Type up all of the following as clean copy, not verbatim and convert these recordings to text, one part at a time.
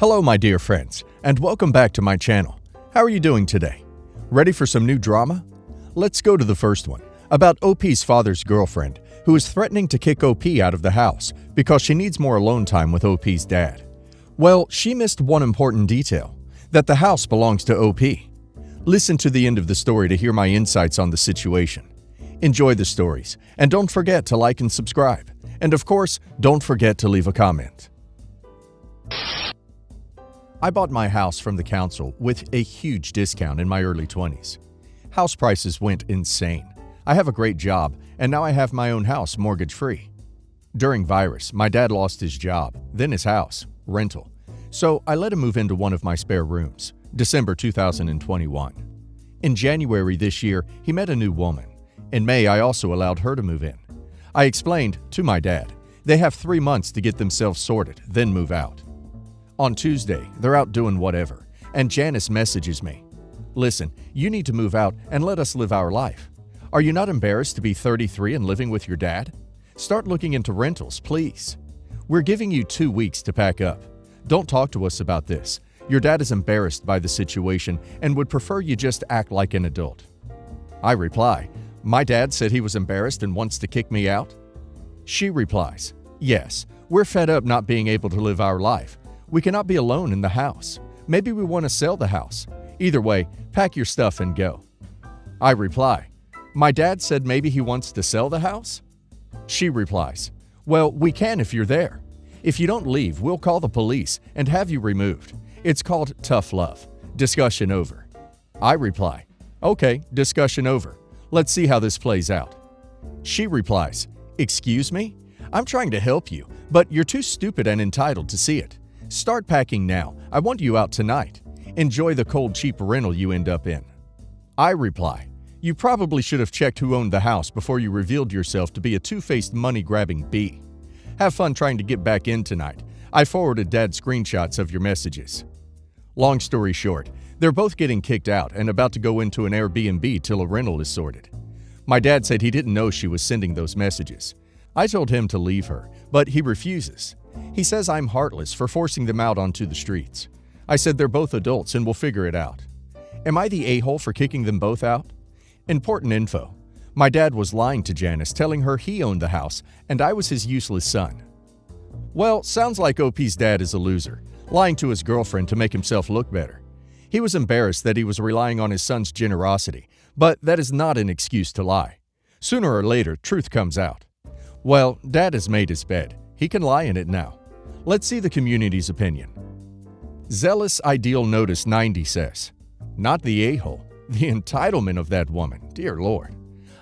Hello my dear friends, and welcome back to my channel. How are you doing today? Ready for some new drama? Let's go to the first one, about OP's father's girlfriend, who is threatening to kick OP out of the house because she needs more alone time with OP's dad. Well, she missed one important detail, that the house belongs to OP. Listen to the end of the story to hear my insights on the situation. Enjoy the stories, and don't forget to like and subscribe. And of course, don't forget to leave a comment. I bought my house from the council with a huge discount in my early 20s. House prices went insane. I have a great job, and now I have my own house mortgage-free. During virus, my dad lost his job, then his house, rental. So I let him move into one of my spare rooms, December 2021. In January this year, he met a new woman. In May, I also allowed her to move in. I explained to my dad, they have 3 months to get themselves sorted, then move out. On Tuesday, they're out doing whatever, and Janice messages me. Listen, you need to move out and let us live our life. Are you not embarrassed to be 33 and living with your dad? Start looking into rentals, please. We're giving you 2 weeks to pack up. Don't talk to us about this. Your dad is embarrassed by the situation and would prefer you just act like an adult. I reply, my dad said he was embarrassed and wants to kick me out? She replies, yes, we're fed up not being able to live our life. We cannot be alone in the house. Maybe we want to sell the house. Either way, pack your stuff and go. I reply, my dad said maybe he wants to sell the house? She replies, well, we can if you're there. If you don't leave, we'll call the police and have you removed. It's called tough love. Discussion over. I reply, okay, discussion over. Let's see how this plays out. She replies, excuse me? I'm trying to help you, but you're too stupid and entitled to see it. Start packing now. I want you out tonight. Enjoy the cold, cheap rental you end up in. I reply, you probably should have checked who owned the house before you revealed yourself to be a two-faced money-grabbing bee. Have fun trying to get back in tonight. I forwarded Dad screenshots of your messages. Long story short, they're both getting kicked out and about to go into an Airbnb till a rental is sorted. My dad said he didn't know she was sending those messages. I told him to leave her, but he refuses. He says I'm heartless for forcing them out onto the streets. I said they're both adults and we'll figure it out. Am I the a-hole for kicking them both out? Important info. My dad was lying to Janice, telling her he owned the house and I was his useless son. Well, sounds like OP's dad is a loser, lying to his girlfriend to make himself look better. He was embarrassed that he was relying on his son's generosity, but that is not an excuse to lie. Sooner or later, truth comes out. Well, Dad has made his bed. He can lie in it now. Let's see the community's opinion. Zealous Ideal Notice 90 says, not the a-hole, the entitlement of that woman, dear Lord.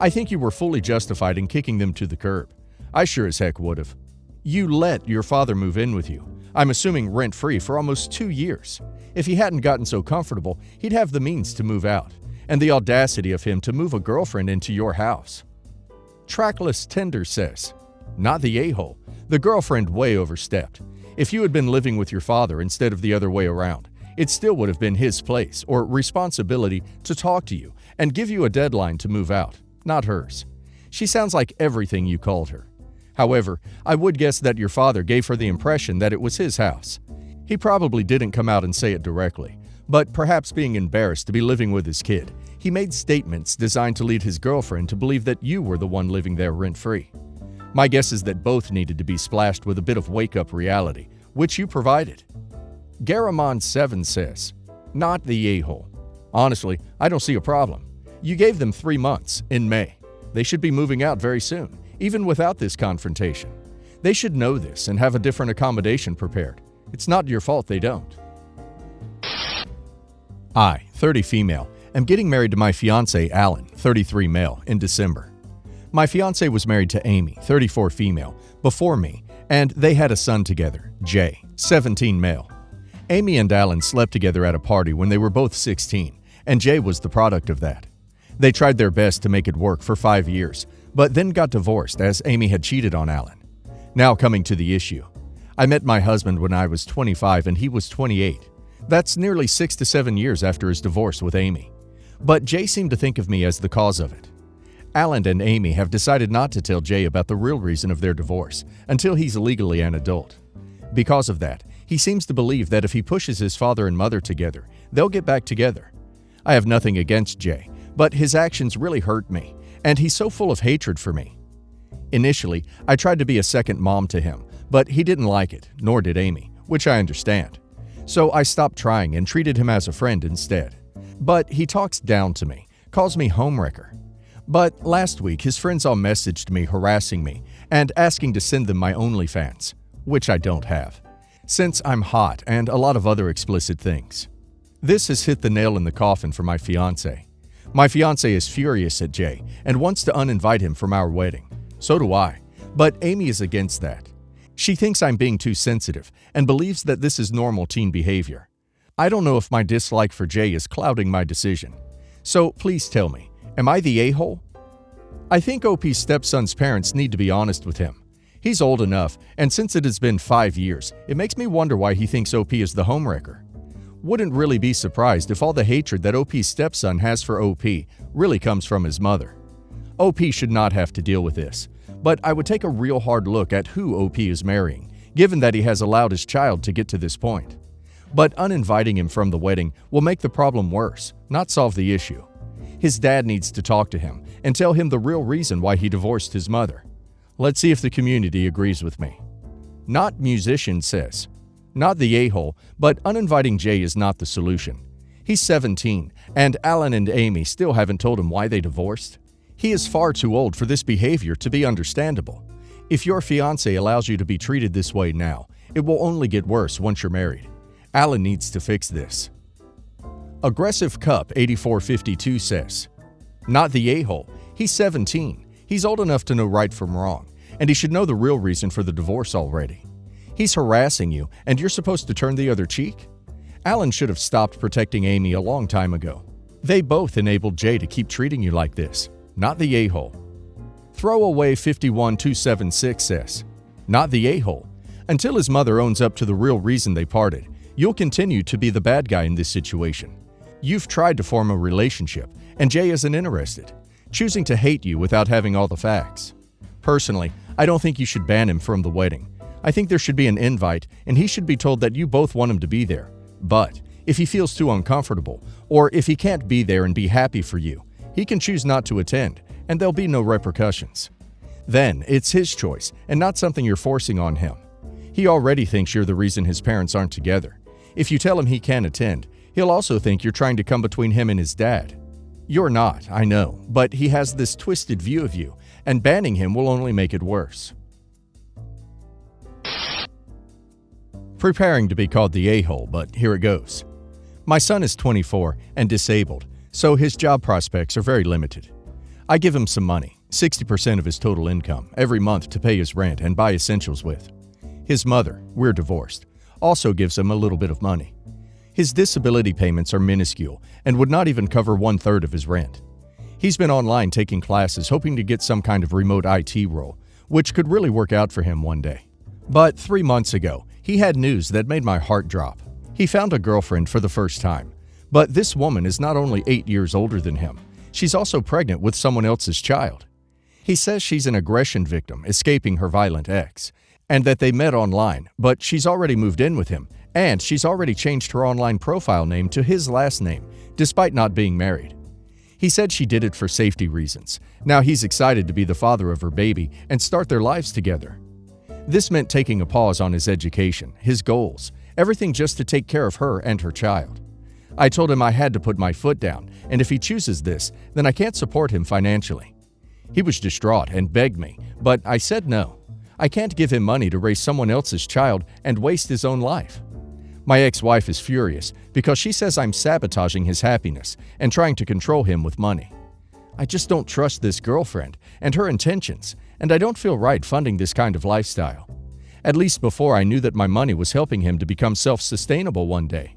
I think you were fully justified in kicking them to the curb. I sure as heck would have. You let your father move in with you, I'm assuming rent-free for almost 2 years. If he hadn't gotten so comfortable, he'd have the means to move out, and the audacity of him to move a girlfriend into your house. Trackless Tender says, not the a-hole, the girlfriend way overstepped. If you had been living with your father instead of the other way around, it still would have been his place or responsibility to talk to you and give you a deadline to move out, not hers. She sounds like everything you called her. However, I would guess that your father gave her the impression that it was his house. He probably didn't come out and say it directly, but perhaps being embarrassed to be living with his kid, he made statements designed to lead his girlfriend to believe that you were the one living there rent-free. My guess is that both needed to be splashed with a bit of wake-up reality, which you provided. Garamond7 says, not the a-hole. Honestly, I don't see a problem. You gave them 3 months, in May. They should be moving out very soon, even without this confrontation. They should know this and have a different accommodation prepared. It's not your fault they don't. I, 30 female, am getting married to my fiancé Alan, 33 male, in December. My fiancé was married to Amy, 34 female, before me, and they had a son together, Jay, 17 male. Amy and Alan slept together at a party when they were both 16, and Jay was the product of that. They tried their best to make it work for 5 years, but then got divorced as Amy had cheated on Alan. Now coming to the issue. I met my husband when I was 25 and he was 28. That's nearly 6 to 7 years after his divorce with Amy. But Jay seemed to think of me as the cause of it. Alan and Amy have decided not to tell Jay about the real reason of their divorce until he's legally an adult. Because of that, He seems to believe that if he pushes his father and mother together, they'll get back together. I have nothing against Jay, but his actions really hurt me, and he's so full of hatred for me. Initially, I tried to be a second mom to him, but he didn't like it, nor did Amy, which I understand. So I stopped trying and treated him as a friend instead. But he talks down to me, calls me homewrecker. But last week, his friends all messaged me harassing me and asking to send them my OnlyFans, which I don't have, since I'm hot and a lot of other explicit things. This has hit the nail in the coffin for my fiancé. My fiancé is furious at Jay and wants to uninvite him from our wedding. So do I, but Amy is against that. She thinks I'm being too sensitive and believes that this is normal teen behavior. I don't know if my dislike for Jay is clouding my decision. So please tell me, am I the a-hole? I think OP's stepson's parents need to be honest with him. He's old enough, and since it has been 5 years, it makes me wonder why he thinks OP is the homewrecker. Wouldn't really be surprised if all the hatred that OP's stepson has for OP really comes from his mother. OP should not have to deal with this, but I would take a real hard look at who OP is marrying, given that he has allowed his child to get to this point. But uninviting him from the wedding will make the problem worse, not solve the issue. His dad needs to talk to him and tell him the real reason why he divorced his mother. Let's see if the community agrees with me. Not Musician says, not the a-hole, but uninviting Jay is not the solution. He's 17, and Alan and Amy still haven't told him why they divorced. He is far too old for this behavior to be understandable. If your fiancé allows you to be treated this way now, it will only get worse once you're married. Alan needs to fix this. Aggressive Cup 8452 says, not the a-hole. He's 17. He's old enough to know right from wrong, and he should know the real reason for the divorce already. He's harassing you, and you're supposed to turn the other cheek? Alan should have stopped protecting Amy a long time ago. They both enabled Jay to keep treating you like this, not the a-hole. Throwaway 51276 says, not the a-hole. Until his mother owns up to the real reason they parted, you'll continue to be the bad guy in this situation. You've tried to form a relationship, and Jay isn't interested, choosing to hate you without having all the facts. Personally, I don't think you should ban him from the wedding. I think there should be an invite, and he should be told that you both want him to be there. But if he feels too uncomfortable, or if he can't be there and be happy for you, he can choose not to attend, and there'll be no repercussions. Then it's his choice, and not something you're forcing on him. He already thinks you're the reason his parents aren't together. If you tell him he can't attend, he'll also think you're trying to come between him and his dad. You're not, I know, but he has this twisted view of you, and banning him will only make it worse. Preparing to be called the a-hole, but here it goes. My son is 24 and disabled, so his job prospects are very limited. I give him some money, 60% of his total income, every month to pay his rent and buy essentials with. His mother, we're divorced, also gives him a little bit of money. His disability payments are minuscule and would not even cover 1/3 of his rent. He's been online taking classes hoping to get some kind of remote IT role, which could really work out for him one day. But 3 months ago, he had news that made my heart drop. He found a girlfriend for the first time. But this woman is not only 8 years older than him, she's also pregnant with someone else's child. He says she's an aggression victim escaping her violent ex, and that they met online, but she's already moved in with him, and she's already changed her online profile name to his last name, despite not being married. He said she did it for safety reasons. Now he's excited to be the father of her baby and start their lives together. This meant taking a pause on his education, his goals, everything just to take care of her and her child. I told him I had to put my foot down, and if he chooses this, then I can't support him financially. He was distraught and begged me, but I said no. I can't give him money to raise someone else's child and waste his own life. My ex-wife is furious because she says I'm sabotaging his happiness and trying to control him with money. I just don't trust this girlfriend and her intentions, and I don't feel right funding this kind of lifestyle. At least before I knew that my money was helping him to become self-sustainable one day.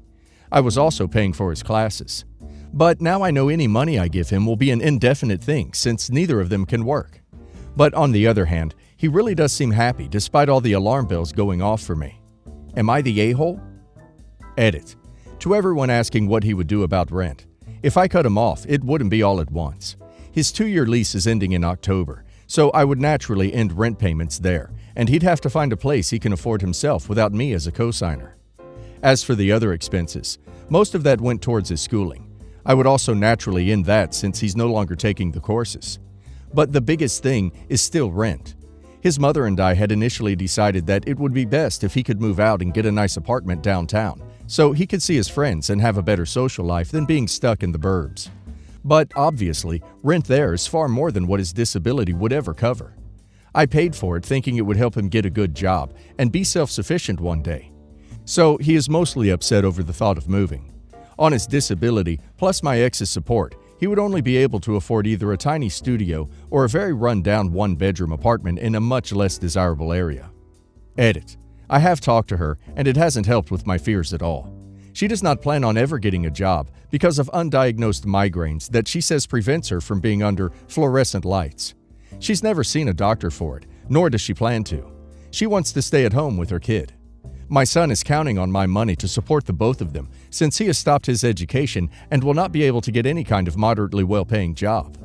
I was also paying for his classes. But now I know any money I give him will be an indefinite thing since neither of them can work. But on the other hand, he really does seem happy despite all the alarm bells going off for me. Am I the a-hole? Edit. To everyone asking what he would do about rent. If I cut him off, it wouldn't be all at once. His 2-year lease is ending in October, so I would naturally end rent payments there, and he'd have to find a place he can afford himself without me as a cosigner. As for the other expenses, most of that went towards his schooling. I would also naturally end that since he's no longer taking the courses. But the biggest thing is still rent. His mother and I had initially decided that it would be best if he could move out and get a nice apartment downtown, so he could see his friends and have a better social life than being stuck in the burbs. But obviously, rent there is far more than what his disability would ever cover. I paid for it thinking it would help him get a good job and be self-sufficient one day. So he is mostly upset over the thought of moving. On his disability, plus my ex's support, he would only be able to afford either a tiny studio or a very run-down one-bedroom apartment in a much less desirable area. Edit. I have talked to her, and it hasn't helped with my fears at all. She does not plan on ever getting a job because of undiagnosed migraines that she says prevents her from being under fluorescent lights. She's never seen a doctor for it, nor does she plan to. She wants to stay at home with her kid. My son is counting on my money to support the both of them since he has stopped his education and will not be able to get any kind of moderately well-paying job.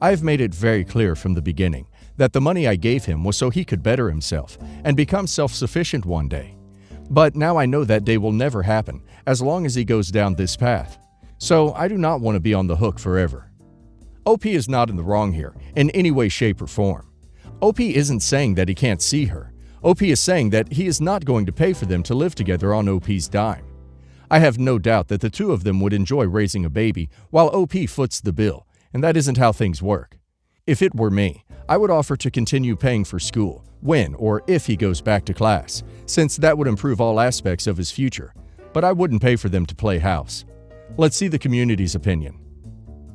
I have made it very clear from the beginning that the money I gave him was so he could better himself and become self-sufficient one day. But now I know that day will never happen as long as he goes down this path. So I do not want to be on the hook forever. OP is not in the wrong here in any way, shape, or form. OP isn't saying that he can't see her. OP is saying that he is not going to pay for them to live together on OP's dime. I have no doubt that the two of them would enjoy raising a baby while OP foots the bill, and that isn't how things work. If it were me, I would offer to continue paying for school when or if he goes back to class, since that would improve all aspects of his future, but I wouldn't pay for them to play house. Let's see the community's opinion.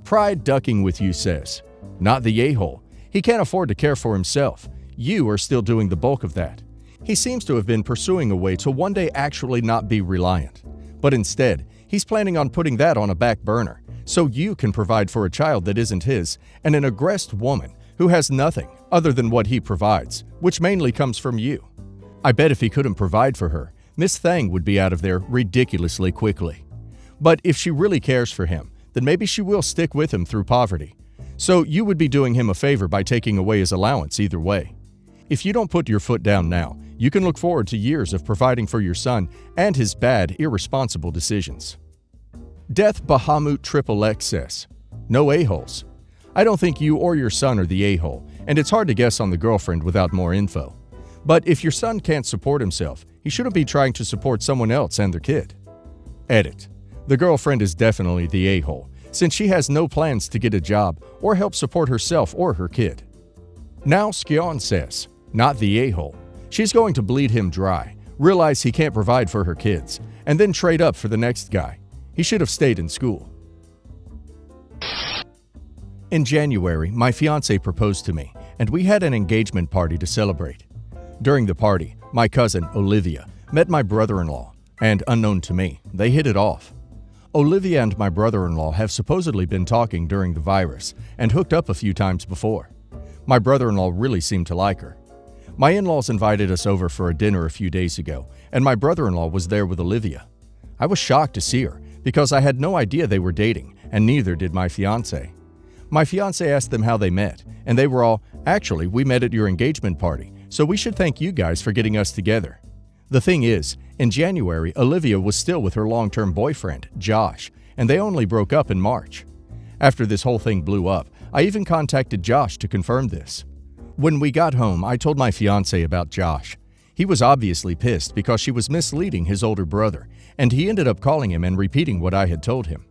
Pride Ducking With You says, "Not the a-hole. He can't afford to care for himself. You are still doing the bulk of that. He seems to have been pursuing a way to one day actually not be reliant. But instead, he's planning on putting that on a back burner, so you can provide for a child that isn't his and an aggressed woman who has nothing other than what he provides, which mainly comes from you. I bet if he couldn't provide for her, Miss Thang would be out of there ridiculously quickly. But if she really cares for him, then maybe she will stick with him through poverty. So you would be doing him a favor by taking away his allowance either way. If you don't put your foot down now, you can look forward to years of providing for your son and his bad, irresponsible decisions." Death Bahamut XXX says, "No a-holes. I don't think you or your son are the a-hole, and it's hard to guess on the girlfriend without more info. But if your son can't support himself, he shouldn't be trying to support someone else and their kid." Edit. The girlfriend is definitely the a-hole, since she has no plans to get a job or help support herself or her kid. Now Skyon says, "Not the a-hole. She's going to bleed him dry, realize he can't provide for her kids, and then trade up for the next guy. He should have stayed in school." In January, my fiancé proposed to me, and we had an engagement party to celebrate. During the party, my cousin, Olivia, met my brother-in-law, and unknown to me, they hit it off. Olivia and my brother-in-law have supposedly been talking during the virus and hooked up a few times before. My brother-in-law really seemed to like her. My in-laws invited us over for a dinner a few days ago, and my brother-in-law was there with Olivia. I was shocked to see her because I had no idea they were dating, and neither did my fiancé. My fiancé asked them how they met, and they were all, "Actually, we met at your engagement party, so we should thank you guys for getting us together." The thing is, in January, Olivia was still with her long-term boyfriend, Josh, and they only broke up in March. After this whole thing blew up, I even contacted Josh to confirm this. When we got home, I told my fiancé about Josh. He was obviously pissed because she was misleading his older brother, and he ended up calling him and repeating what I had told him.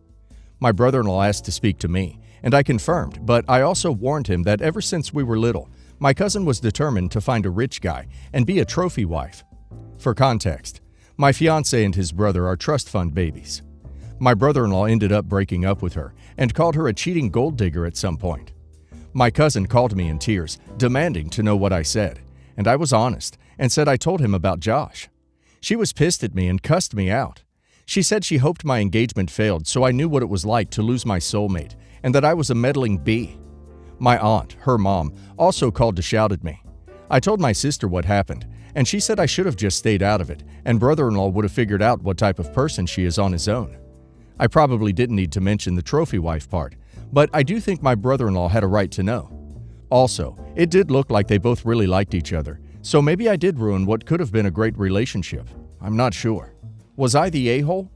My brother-in-law asked to speak to me, and I confirmed, but I also warned him that ever since we were little, my cousin was determined to find a rich guy and be a trophy wife. For context, my fiancé and his brother are trust fund babies. My brother-in-law ended up breaking up with her and called her a cheating gold digger at some point. My cousin called me in tears, demanding to know what I said, and I was honest and said I told him about Josh. She was pissed at me and cussed me out. She said she hoped my engagement failed so I knew what it was like to lose my soulmate and that I was a meddling bee. My aunt, her mom, also called to shout at me. I told my sister what happened, and she said I should have just stayed out of it, and brother-in-law would have figured out what type of person she is on his own. I probably didn't need to mention the trophy wife part, but I do think my brother-in-law had a right to know. Also, it did look like they both really liked each other, so maybe I did ruin what could have been a great relationship. I'm not sure. Was I the a-hole?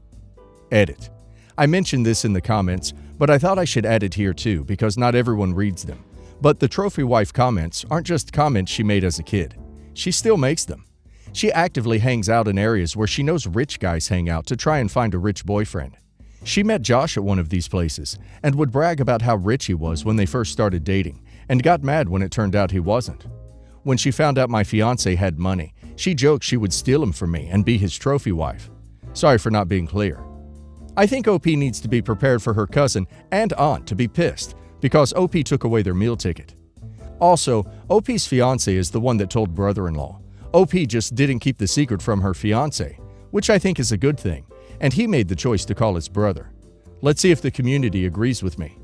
Edit. I mentioned this in the comments, but I thought I should add it here too because not everyone reads them. But the trophy wife comments aren't just comments she made as a kid. She still makes them. She actively hangs out in areas where she knows rich guys hang out to try and find a rich boyfriend. She met Josh at one of these places and would brag about how rich he was when they first started dating and got mad when it turned out he wasn't. When she found out my fiancé had money, she joked she would steal him from me and be his trophy wife. Sorry for not being clear. I think OP needs to be prepared for her cousin and aunt to be pissed because OP took away their meal ticket. Also, OP's fiancé is the one that told brother-in-law. OP just didn't keep the secret from her fiancé, which I think is a good thing, and he made the choice to call his brother. Let's see if the community agrees with me.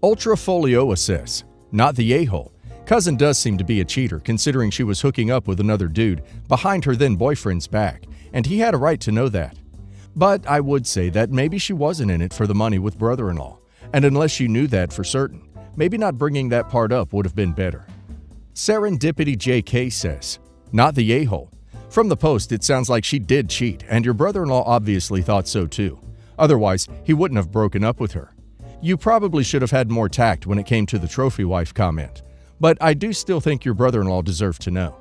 Ultrafolioa says, not the a-hole. Cousin does seem to be a cheater considering she was hooking up with another dude behind her then boyfriend's back, and he had a right to know that. But I would say that maybe she wasn't in it for the money with brother-in-law, and unless you knew that for certain, maybe not bringing that part up would have been better. Serendipity JK says, not the a-hole. From the post, it sounds like she did cheat, and your brother-in-law obviously thought so too. Otherwise, he wouldn't have broken up with her. You probably should have had more tact when it came to the trophy wife comment, but I do still think your brother-in-law deserved to know.